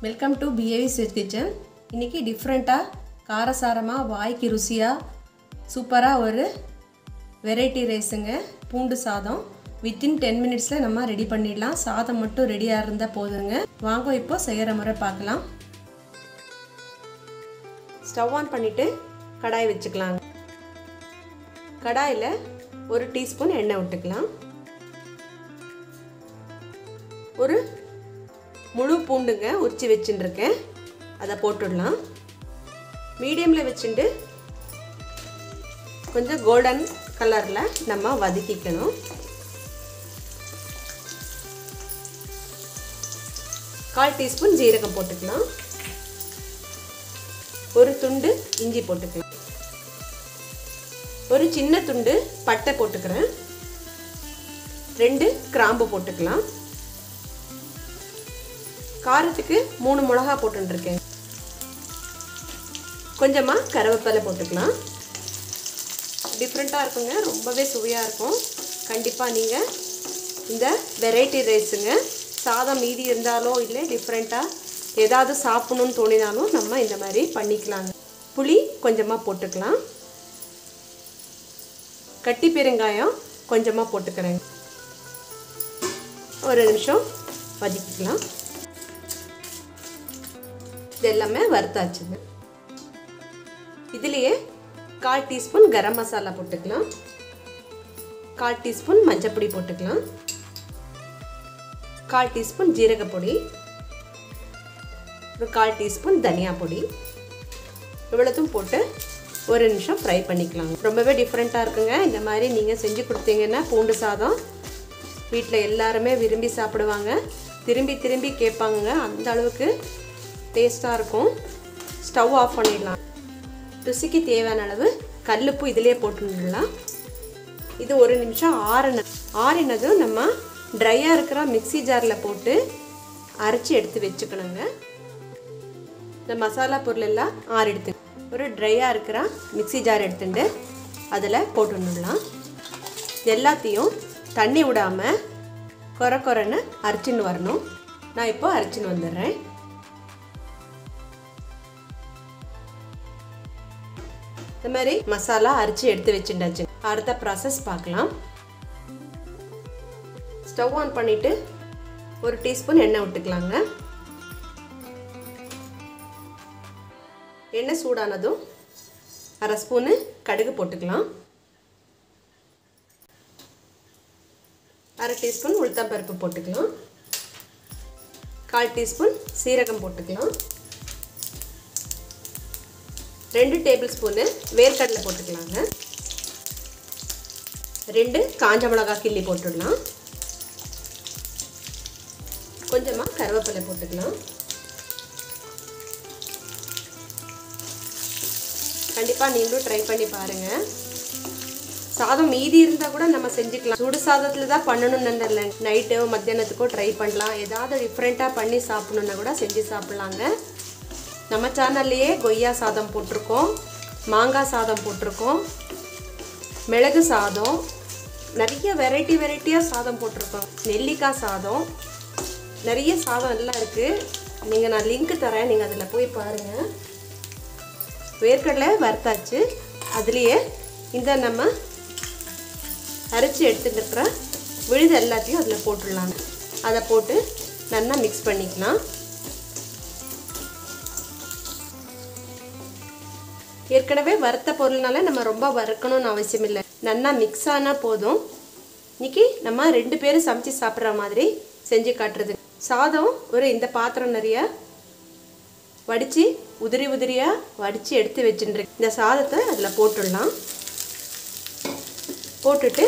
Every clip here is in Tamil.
Welcome to BAV sweet kitchen. இன்றைக்கி டிஃப்ரெண்ட்டாக காரசாரமாக வாய்க்கு ருசியாக சூப்பராக ஒரு வெரைட்டி ரைஸுங்க. பூண்டு சாதம் வித்தின் 10 மினிட்ஸில் நம்ம ரெடி பண்ணிடலாம். சாதம் மட்டும் ரெடியாக இருந்தால் போதுங்க. வாங்க இப்போ செய்கிற முறை பார்க்கலாம். ஸ்டவ் ஆன் பண்ணிவிட்டு கடாய் வச்சுக்கலாங்க. கடாயில் 1 டீஸ்பூன் எண்ணெய் விட்டுக்கலாம். ஒரு முழு பூண்டுங்க உரிச்சு வச்சுட்டுருக்கேன், அதை போட்டுடலாம். மீடியமில் வச்சுட்டு கொஞ்சம் கோல்டன் கலரில் நம்ம வதக்கிக்கணும். 1/4 டீஸ்பூன் ஜீரகம் போட்டுக்கலாம். ஒரு துண்டு இஞ்சி போட்டுக்கலாம். ஒரு சின்ன துண்டு பட்டை போட்டுக்கிறேன். 2 கிராம்பு போட்டுக்கலாம். காரத்துக்கு 3 மிளகா போட்டுருக்கேன். கொஞ்சமாக கருவேப்பிலை போட்டுக்கலாம். டிஃப்ரெண்ட்டாக இருக்குங்க, ரொம்பவே சுவையாக இருக்கும். கண்டிப்பாக நீங்கள் இந்த வெரைட்டி ரைஸுங்க சாதம் மீதி இருந்தாலோ இல்லை டிஃப்ரெண்ட்டாக ஏதாவது சாப்பிடணும்னு தோணினாலும் நம்ம இந்த மாதிரி பண்ணிக்கலாங்க. புளி கொஞ்சமாக போட்டுக்கலாம். கட்டி பெருங்காயம் கொஞ்சமாக போட்டுக்கிறேங்க. ஒரு நிமிஷம் வதக்கிக்கலாம். இது எல்லாமே வறுத்தாச்சுங்க. இதுலேயே 1/4 டீஸ்பூன் கரம் மசாலா போட்டுக்கலாம். 1/4 டீஸ்பூன் மஞ்சப்பொடி போட்டுக்கலாம். 1/4 டீஸ்பூன் ஜீரகப்பொடி. ஒரு 1/4 டீஸ்பூன் தனியா பொடி. இவ்வளோத்தும் போட்டு ஒரு நிமிஷம் ஃப்ரை பண்ணிக்கலாம். ரொம்பவே டிஃப்ரெண்ட்டாக இருக்குங்க. இந்த மாதிரி நீங்கள் செஞ்சு கொடுத்தீங்கன்னா பூண்டு சாதம் வீட்டில் எல்லாருமே விரும்பி சாப்பிடுவாங்க. திரும்பி திரும்பி கேட்பாங்க. அந்த அளவுக்கு டேஸ்ட்டாக இருக்கும். ஸ்டவ் ஆஃப் பண்ணிடலாம். ருசிக்கு தேவையான அளவு கல்லுப்பு இதிலே போட்டுடலாம். இது ஒரு நிமிஷம் ஆறினதும் நம்ம ட்ரையாக இருக்கிற மிக்சி ஜாரில் போட்டு அரைச்சி எடுத்து வச்சுக்கணுங்க. இந்த மசாலா பொருள் எல்லாம் எடுத்து ஒரு ட்ரையாக இருக்கிற மிக்சி ஜார் எடுத்துட்டு அதில் போட்டுடலாம். எல்லாத்தையும் தண்ணி விடாமல் கொரன்னு அரைச்சின்னு வரணும். நான் இப்போ அரைச்சின்னு வந்துடுறேன். இந்த மாதிரி மசாலா அரைச்சி எடுத்து வச்சுட்டாச்சு. அடுத்த ப்ராசஸ் பார்க்கலாம். ஸ்டவ் ஆன் பண்ணிவிட்டு 1 டீஸ்பூன் எண்ணெய் விட்டுக்கலாங்க. எண்ணெய் சூடானதும் 1/2 ஸ்பூனு கடுகு போட்டுக்கலாம். 1/2 டீஸ்பூன் உளுத்தம்பருப்பு போட்டுக்கலாம். 1/4 டீஸ்பூன் சீரகம் போட்டுக்கலாம். 2 டேபிள் ஸ்பூனு வேர்க்கடலை போட்டுக்கலாங்க. 2 காஞ்ச மிளகா கிள்ளி போட்டுடலாம். கொஞ்சமாக கருவேப்பிலை போட்டுக்கலாம். கண்டிப்பாக நீங்களும் ட்ரை பண்ணி பாருங்கள். சாதம் மீதி இருந்தால் கூட நம்ம செஞ்சுக்கலாம். சுடு சாதத்தில் தான் பண்ணணும்னு இல்லை, நைட்டு மத்தியானத்துக்கோ ட்ரை பண்ணலாம். ஏதாவது டிஃப்ரெண்ட்டாக பண்ணி சாப்பிடணுன்னா கூட செஞ்சு சாப்பிட்லாங்க. நம்ம சேனல்லையே கொய்யா சாதம் போட்டிருக்கோம், மாங்காய் சாதம் போட்டிருக்கோம், மிளகு சாதம், நிறைய வெரைட்டியாக சாதம் போட்டிருக்கோம். நெல்லிக்காய் சாதம், நிறைய சாதம் எல்லாம் இருக்குது. நான் லிங்க் தரேன், நீங்கள் அதில் போய் பாருங்கள். வேர்க்கடலை வறுத்தாச்சு. அதுலேயே இந்த நம்ம அரைச்சி எடுத்துகிட்டு இருக்கிற விழுது எல்லாத்தையும் அதில் போட்டுடலாங்க. அதை போட்டு நல்லா மிக்ஸ் பண்ணிக்கலாம். ஏற்கனவே வறுத்த பொருள்னால நம்ம ரொம்ப வறுக்கணும்னு அவசியம் இல்லை. நல்லா மிக்ஸ் ஆனால் போதும். இன்றைக்கி நம்ம 2 பேரும் சமைச்சு சாப்பிட்ற மாதிரி செஞ்சு காட்டுறது. சாதம் இந்த பாத்திரம் நிறையா வடித்து உதிரியாக வடித்து எடுத்து வச்சுட்டுருக்கு. இந்த சாதத்தை அதில் போட்டுடலாம். போட்டுட்டு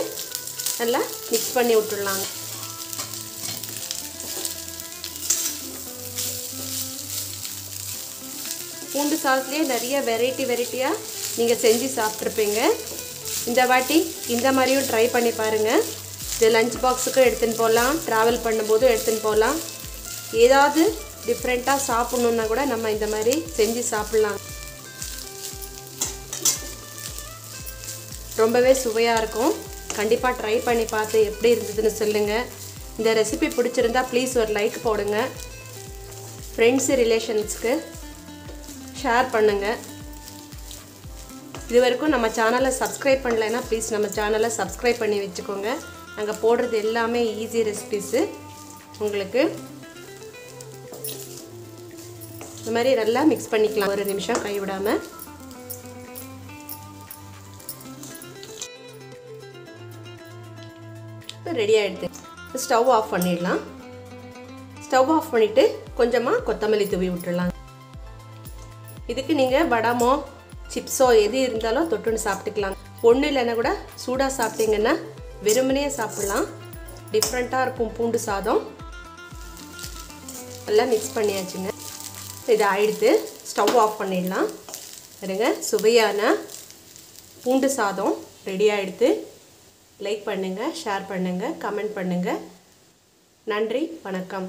நல்லா மிக்ஸ் பண்ணி விட்டுடலாங்க. பூண்டு சாதத்துலேயே நிறைய வெரைட்டியாக நீங்கள் செஞ்சு சாப்பிட்ருப்பீங்க. இந்த வாட்டி இந்த மாதிரியும் ட்ரை பண்ணி பாருங்கள். இது லஞ்ச் பாக்ஸுக்கும் எடுத்துன்னு போகலாம், ட்ராவல் பண்ணும்போதும் எடுத்துன்னு போகலாம். ஏதாவது டிஃப்ரெண்ட்டாக சாப்பிட்ணுன்னா கூட நம்ம இந்த மாதிரி செஞ்சு சாப்பிட்லாம். ரொம்பவே சுவையாக இருக்கும். கண்டிப்பாக ட்ரை பண்ணி பார்த்து எப்படி இருந்ததுன்னு சொல்லுங்கள். இந்த ரெசிபி பிடிச்சிருந்தா ப்ளீஸ் ஒரு லைக் போடுங்க. ஃப்ரெண்ட்ஸ் ரிலேஷன்ஸ்க்கு ஷேர் பண்ணுங்கள். இது வரைக்கும் நம்ம சேனலை சப்ஸ்கிரைப் பண்ணலைன்னா ப்ளீஸ் நம்ம சேனலை சப்ஸ்கிரைப் பண்ணி வச்சுக்கோங்க. நாங்கள் போடுறது எல்லாமே ஈஸி ரெசிபீஸு. உங்களுக்கு இந்த மாதிரி நல்லா மிக்ஸ் பண்ணிக்கலாம். ஒரு நிமிஷம் கைவிடாமல். ரெடி ஆகிடுது. ஸ்டவ் ஆஃப் பண்ணிடலாம். ஸ்டவ் ஆஃப் பண்ணிவிட்டு கொஞ்சமாக கொத்தமல்லி தூவி விட்டுடலாம். இதுக்கு நீங்கள் வடமோ சிப்ஸோ எது இருந்தாலும் தொட்டுன்னு சாப்பிட்டுக்கலாம். ஒன்றும் இல்லைன்னா கூட சூடாக சாப்பிட்டீங்கன்னா வெறுமனே சாப்பிட்லாம். டிஃப்ரெண்ட்டாக இருக்கும் பூண்டு சாதம். நல்லா மிக்ஸ் பண்ணியாச்சுங்க. இது ஆயிடுத்து. ஸ்டவ் ஆஃப் பண்ணிடலாம். பாருங்க, சுவையான பூண்டு சாதம் ரெடி ஆகிடுது. லைக் பண்ணுங்கள், ஷேர் பண்ணுங்கள், கமெண்ட் பண்ணுங்கள். நன்றி, வணக்கம்.